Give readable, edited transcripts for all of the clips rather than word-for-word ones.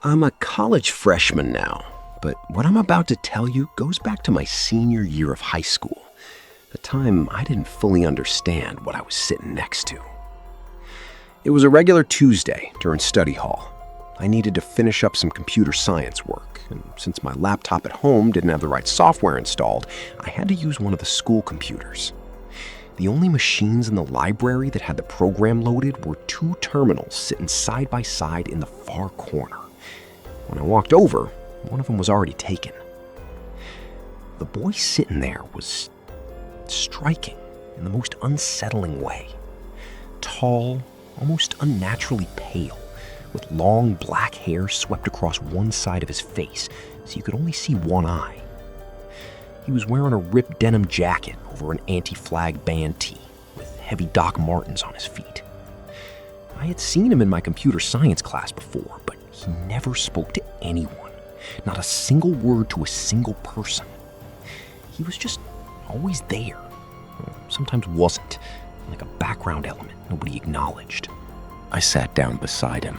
I'm a college freshman now, but what I'm about to tell you goes back to my senior year of high school, a time I didn't fully understand what I was sitting next to. It was a regular Tuesday during study hall. I needed to finish up some computer science work, and since my laptop at home didn't have the right software installed, I had to use one of the school computers. The only machines in the library that had the program loaded were two terminals sitting side by side in the far corner. When I walked over, one of them was already taken. The boy sitting there was striking in the most unsettling way. Tall, almost unnaturally pale, with long black hair swept across one side of his face so you could only see one eye. He was wearing a ripped denim jacket over an anti-flag band tee with heavy Doc Martens on his feet. I had seen him in my computer science class before, but he never spoke to anyone, not a single word to a single person. He was just always there, or sometimes wasn't, like a background element nobody acknowledged. I sat down beside him.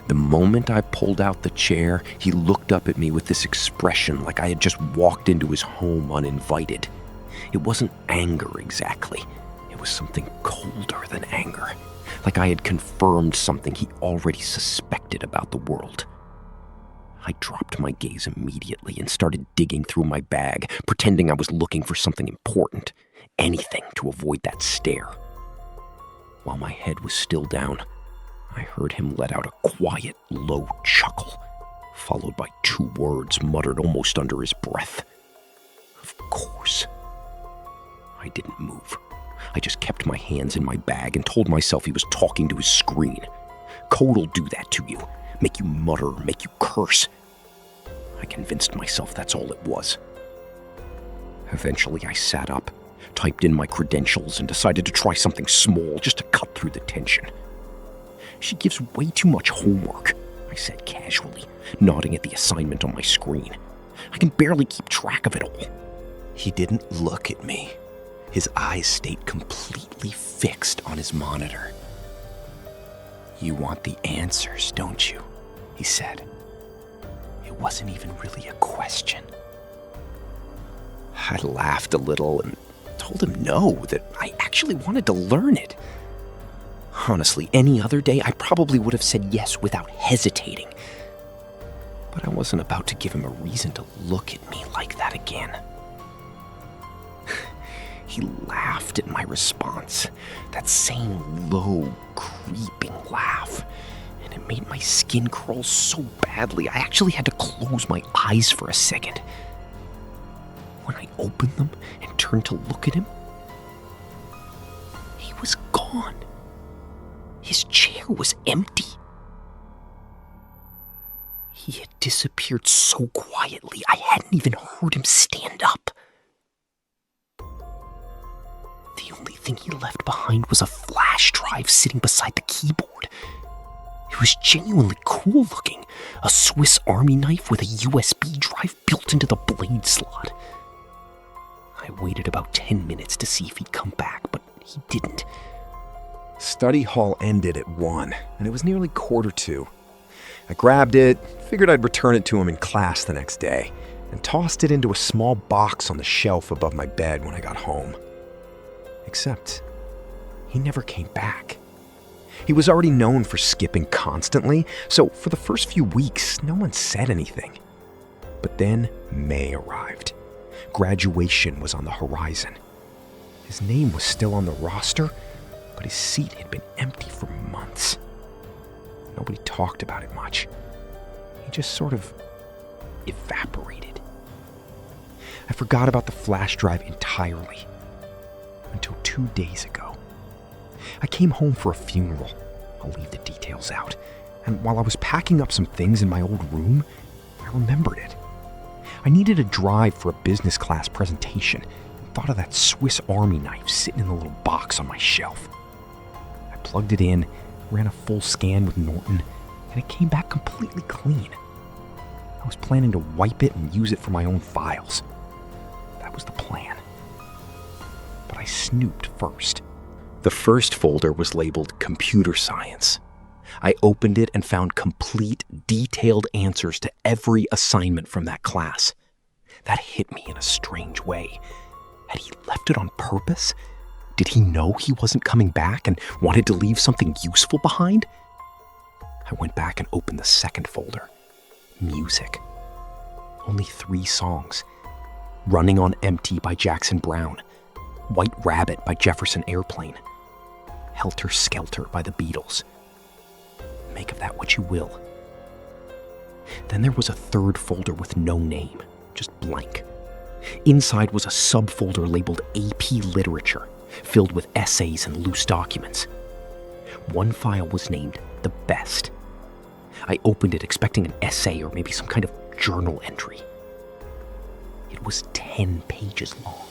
The moment I pulled out the chair, he looked up at me with this expression like I had just walked into his home uninvited. It wasn't anger exactly. It was something colder than anger, like I had confirmed something he already suspected about the world. I dropped my gaze immediately and started digging through my bag, pretending I was looking for something important, anything to avoid that stare. While my head was still down, I heard him let out a quiet, low chuckle, followed by two words muttered almost under his breath. Of course. I didn't move. I just kept my hands in my bag and told myself he was talking to his screen. Code'll do that to you, make you mutter, make you curse. I convinced myself that's all it was. Eventually I sat up, typed in my credentials, and decided to try something small just to cut through the tension. She gives way too much homework, I said casually, nodding at the assignment on my screen. I can barely keep track of it all. He didn't look at me. His eyes stayed completely fixed on his monitor. "You want the answers, don't you?" he said. It wasn't even really a question. I laughed a little and told him no, that I actually wanted to learn it. Honestly, any other day, I probably would have said yes without hesitating. But I wasn't about to give him a reason to look at me like that again. He laughed at my response, that same low, creeping laugh, and it made my skin crawl so badly I actually had to close my eyes for a second. When I opened them and turned to look at him, he was gone. His chair was empty. He had disappeared so quietly I hadn't even heard him stand up. The only thing he left behind was a flash drive sitting beside the keyboard. It was genuinely cool looking, a Swiss Army knife with a USB drive built into the blade slot. I waited about 10 minutes to see if he'd come back, but he didn't. Study hall ended at 1, and it was nearly 1:45. I grabbed it, figured I'd return it to him in class the next day, and tossed it into a small box on the shelf above my bed when I got home. Except, he never came back. He was already known for skipping constantly, so for the first few weeks, no one said anything. But then May arrived. Graduation was on the horizon. His name was still on the roster, but his seat had been empty for months. Nobody talked about it much. He just sort of evaporated. I forgot about the flash drive entirely, until 2 days ago. I came home for a funeral. I'll leave the details out. And while I was packing up some things in my old room, I remembered it. I needed a drive for a business class presentation and thought of that Swiss Army knife sitting in the little box on my shelf. I plugged it in, ran a full scan with Norton, and it came back completely clean. I was planning to wipe it and use it for my own files. That was the plan. But I snooped first. The first folder was labeled Computer Science. I opened it and found complete, detailed answers to every assignment from that class. That hit me in a strange way. Had he left it on purpose? Did he know he wasn't coming back and wanted to leave something useful behind? I went back and opened the second folder. Music. Only 3 songs. Running on Empty by Jackson Browne. White Rabbit by Jefferson Airplane. Helter Skelter by the Beatles. Make of that what you will. Then there was a third folder with no name, just blank. Inside was a subfolder labeled AP Literature, filled with essays and loose documents. One file was named The Best. I opened it expecting an essay or maybe some kind of journal entry. It was 10 pages long.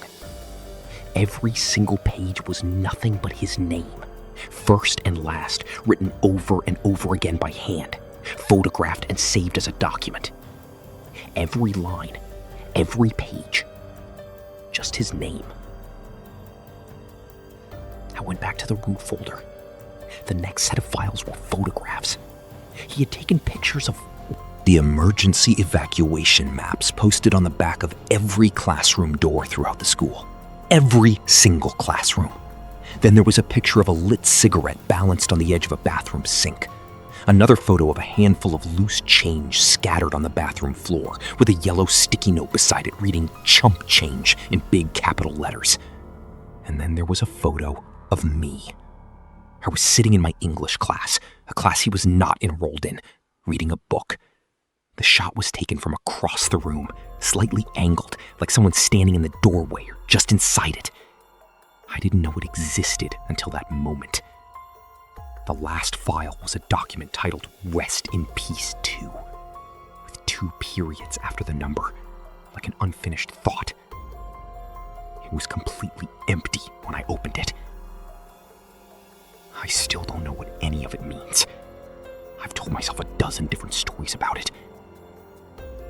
Every single page was nothing but his name, first and last, written over and over again by hand, photographed and saved as a document. Every line, every page, just his name. I went back to the root folder. The next set of files were photographs. He had taken pictures of the emergency evacuation maps posted on the back of every classroom door throughout the school. Every single classroom. Then there was a picture of a lit cigarette balanced on the edge of a bathroom sink. Another photo of a handful of loose change scattered on the bathroom floor, with a yellow sticky note beside it reading "chump change" in big capital letters. And then there was a photo of me. I was sitting in my English class, a class he was not enrolled in, reading a book. The shot was taken from across the room, slightly angled, like someone standing in the doorway or just inside it. I didn't know it existed until that moment. The last file was a document titled Rest in Peace 2, with 2 periods after the number, like an unfinished thought. It was completely empty when I opened it. I still don't know what any of it means. I've told myself a dozen different stories about it.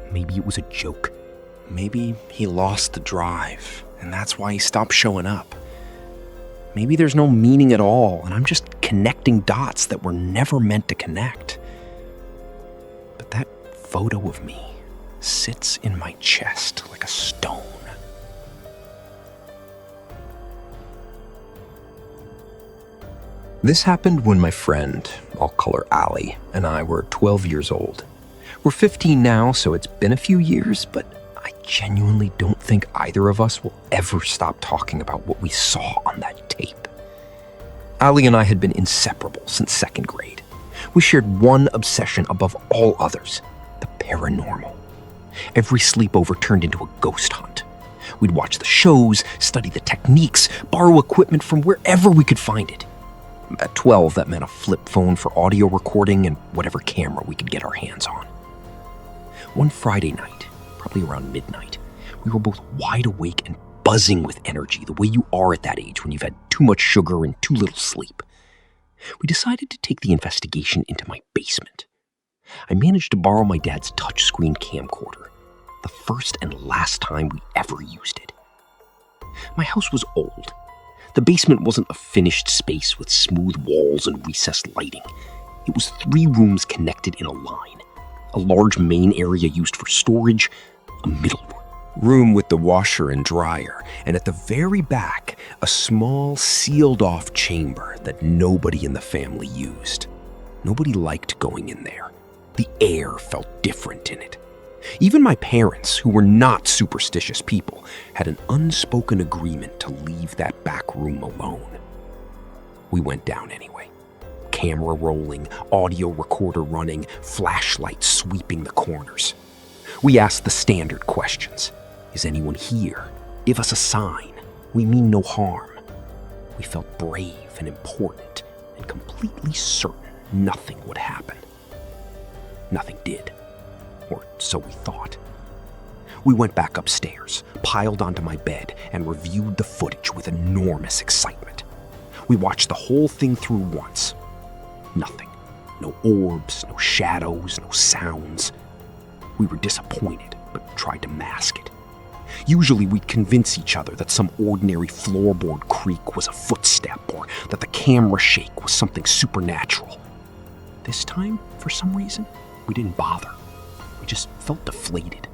Maybe it was a joke. Maybe he lost the drive, and that's why he stopped showing up. Maybe there's no meaning at all, and I'm just connecting dots that were never meant to connect. But that photo of me sits in my chest like a stone. This happened when my friend, I'll call her Allie, and I were 12 years old. We're 15 now, so it's been a few years, but I genuinely don't think either of us will ever stop talking about what we saw on that tape. Allie and I had been inseparable since 2nd grade. We shared one obsession above all others, the paranormal. Every sleepover turned into a ghost hunt. We'd watch the shows, study the techniques, borrow equipment from wherever we could find it. At 12, that meant a flip phone for audio recording and whatever camera we could get our hands on. One Friday night, probably around midnight, we were both wide awake and buzzing with energy, the way you are at that age when you've had too much sugar and too little sleep. We decided to take the investigation into my basement. I managed to borrow my dad's touchscreen camcorder, the first and last time we ever used it. My house was old. The basement wasn't a finished space with smooth walls and recessed lighting. It was 3 rooms connected in a line. A large main area used for storage, a middle room with the washer and dryer, and at the very back, a small sealed-off chamber that nobody in the family used. Nobody liked going in there. The air felt different in it. Even my parents, who were not superstitious people, had an unspoken agreement to leave that back room alone. We went down anyway. Camera rolling, audio recorder running, flashlight sweeping the corners. We asked the standard questions. Is anyone here? Give us a sign. We mean no harm. We felt brave and important and completely certain nothing would happen. Nothing did. Or so we thought. We went back upstairs, piled onto my bed, and reviewed the footage with enormous excitement. We watched the whole thing through once. Nothing. No orbs, no shadows, no sounds. We were disappointed, but tried to mask it. Usually we'd convince each other that some ordinary floorboard creak was a footstep, or that the camera shake was something supernatural. This time, for some reason, we didn't bother. We just felt deflated.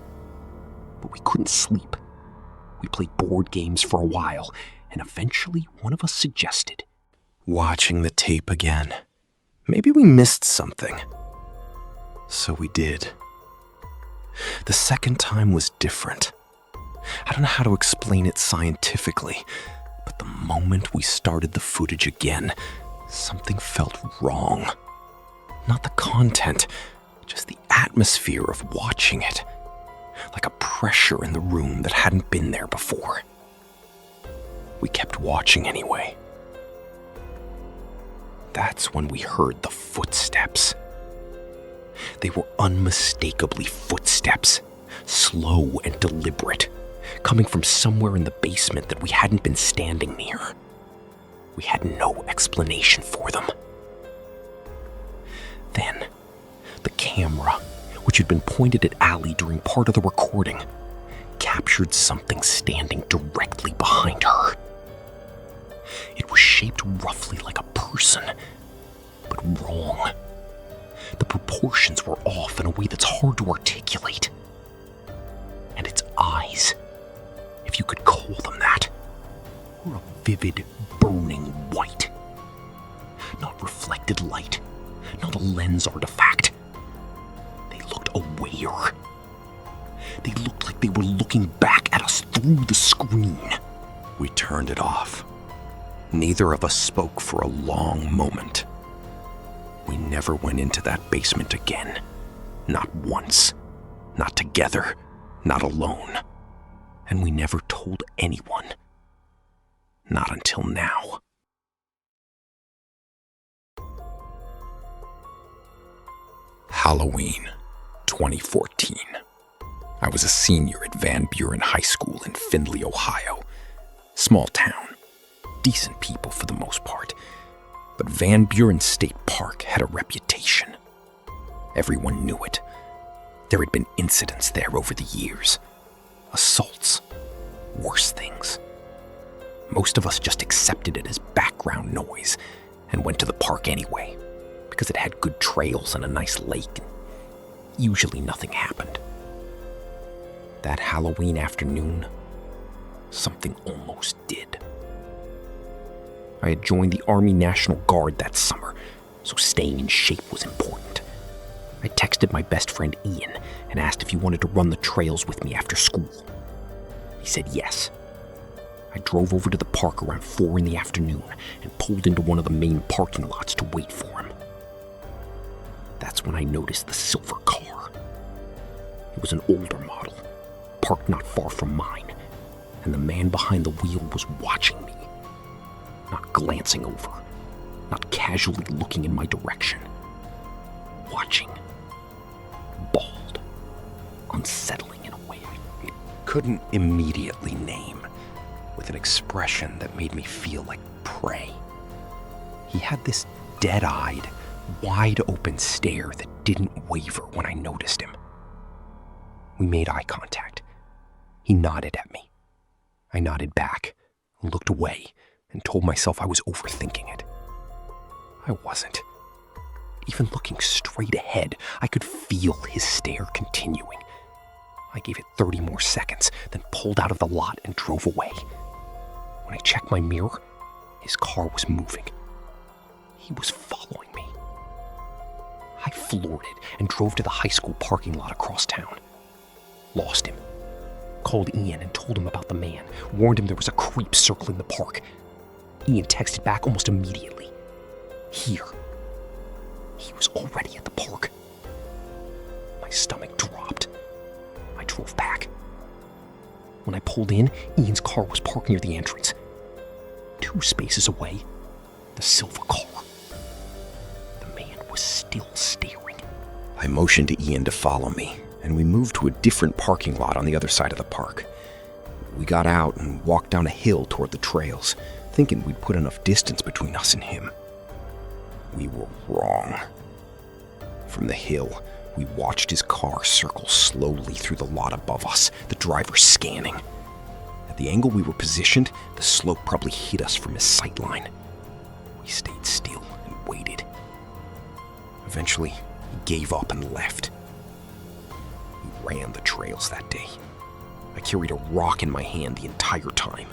But we couldn't sleep. We played board games for a while, and eventually one of us suggested watching the tape again. Maybe we missed something. So we did. The second time was different. I don't know how to explain it scientifically, but the moment we started the footage again, something felt wrong. Not the content, just the atmosphere of watching it. Like a pressure in the room that hadn't been there before. We kept watching anyway. That's when we heard the footsteps. They were unmistakably footsteps, slow and deliberate, coming from somewhere in the basement that we hadn't been standing near. We had no explanation for them. Then, the camera, which had been pointed at Allie during part of the recording, captured something standing directly behind her. It was shaped roughly like a person, but wrong. The proportions were off in a way that's hard to articulate. And its eyes, if you could call them that, were a vivid, burning white. Not reflected light, not a lens artifact. They looked aware. They looked like they were looking back at us through the screen. We turned it off. Neither of us spoke for a long moment. We never went into that basement again. Not once. Not together. Not alone. And we never told anyone. Not until now. Halloween, 2014. I was a senior at Van Buren High School in Findlay, Ohio. Small town. Decent people for the most part. But Van Buren State Park had a reputation. Everyone knew it. There had been incidents there over the years. Assaults. Worse things. Most of us just accepted it as background noise and went to the park anyway, because it had good trails and a nice lake, and usually nothing happened. That Halloween afternoon, something almost did. I had joined the Army National Guard that summer, so staying in shape was important. I texted my best friend Ian and asked if he wanted to run the trails with me after school. He said yes. I drove over to the park around 4 in the afternoon and pulled into one of the main parking lots to wait for him. That's when I noticed the silver car. It was an older model, parked not far from mine, and the man behind the wheel was watching me. Not glancing over, not casually looking in my direction. Watching. Bald. Unsettling in a way I couldn't immediately name, with an expression that made me feel like prey. He had this dead-eyed, wide-open stare that didn't waver when I noticed him. We made eye contact. He nodded at me. I nodded back, looked away, and told myself I was overthinking it. I wasn't. Even looking straight ahead, I could feel his stare continuing. I gave it 30 more seconds, then pulled out of the lot and drove away. When I checked my mirror, his car was moving. He was following me. I floored it and drove to the high school parking lot across town. Lost him. Called Ian and told him about the man, warned him there was a creep circling the park. Ian texted back almost immediately. Here. He was already at the park. My stomach dropped. I drove back. When I pulled in, Ian's car was parked near the entrance. 2 spaces away, the silver car. The man was still staring. I motioned to Ian to follow me, and we moved to a different parking lot on the other side of the park. We got out and walked down a hill toward the trails, thinking we'd put enough distance between us and him. We were wrong. From the hill, we watched his car circle slowly through the lot above us, the driver scanning. At the angle we were positioned, the slope probably hid us from his sight line. We stayed still and waited. Eventually, he gave up and left. He ran the trails that day. I carried a rock in my hand the entire time.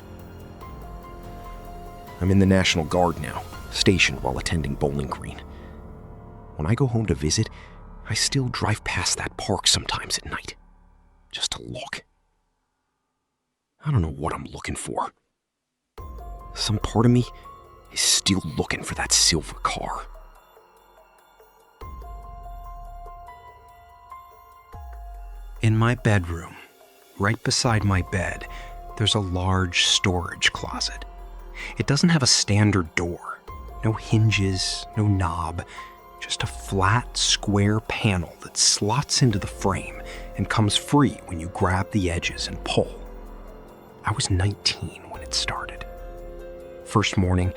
I'm in the National Guard now, stationed while attending Bowling Green. When I go home to visit, I still drive past that park sometimes at night, just to look. I don't know what I'm looking for. Some part of me is still looking for that silver car. In my bedroom, right beside my bed, there's a large storage closet. It doesn't have a standard door. No hinges, no knob, just a flat, square panel that slots into the frame and comes free when you grab the edges and pull. I was 19 when it started. First morning,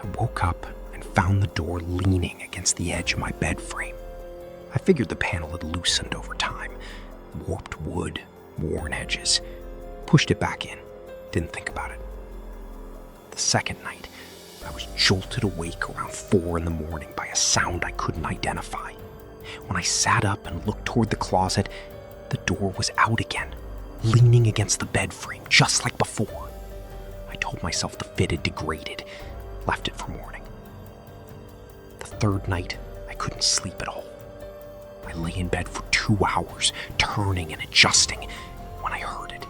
I woke up and found the door leaning against the edge of my bed frame. I figured the panel had loosened over time. Warped wood, worn edges. Pushed it back in. Didn't think about it. The second night, I was jolted awake around 4 a.m. by a sound I couldn't identify. When I sat up and looked toward the closet, the door was out again, leaning against the bed frame, just like before. I told myself the fit had degraded, left it for morning. The third night, I couldn't sleep at all. I lay in bed for 2 hours, turning and adjusting, when I heard it.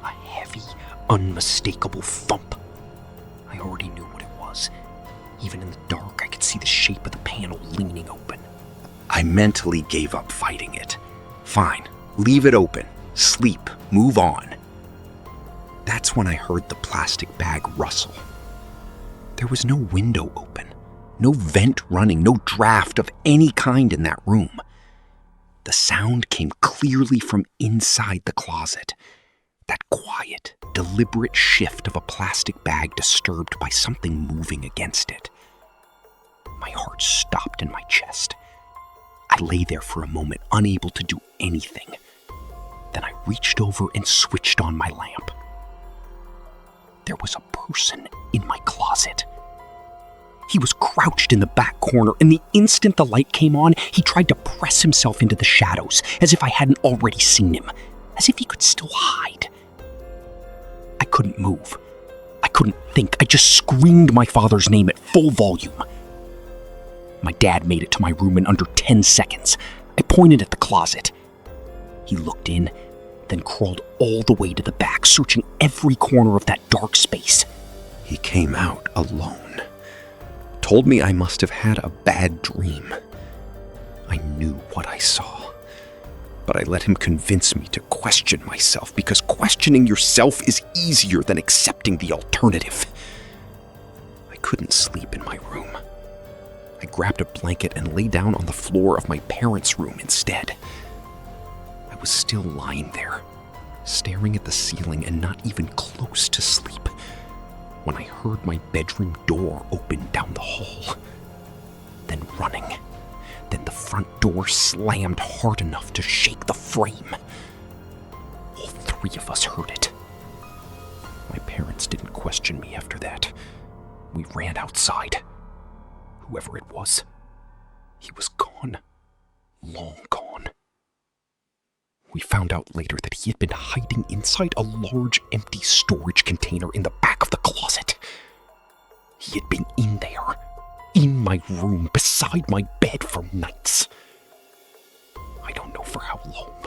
A heavy, unmistakable thump. I already knew what it was. Even in the dark, I could see the shape of the panel leaning open. I mentally gave up fighting it. Fine, leave it open. Sleep, move on. That's when I heard the plastic bag rustle. There was no window open, no vent running, no draft of any kind in that room. The sound came clearly from inside the closet. That quiet, deliberate shift of a plastic bag disturbed by something moving against it. My heart stopped in my chest. I lay there for a moment, unable to do anything. Then I reached over and switched on my lamp. There was a person in my closet. He was crouched in the back corner, and the instant the light came on, he tried to press himself into the shadows, as if I hadn't already seen him, as if he could still hide. I couldn't move. I couldn't think. I just screamed my father's name at full volume. My dad made it to my room in under 10 seconds. I pointed at the closet. He looked in, then crawled all the way to the back, searching every corner of that dark space. He came out alone. Told me I must have had a bad dream. I knew what I saw, but I let him convince me to question myself, because questioning yourself is easier than accepting the alternative. I couldn't sleep in my room. I grabbed a blanket and lay down on the floor of my parents' room instead. I was still lying there, staring at the ceiling and not even close to sleep, when I heard my bedroom door open down the hall. Then running. Then the front door slammed hard enough to shake the frame. All 3 of us heard it. My parents didn't question me after that. We ran outside. Whoever it was, he was gone. Long gone. We found out later that he had been hiding inside a large empty storage container in the back of the closet. He had been in there, in my room, beside my bed for nights. I don't know for how long.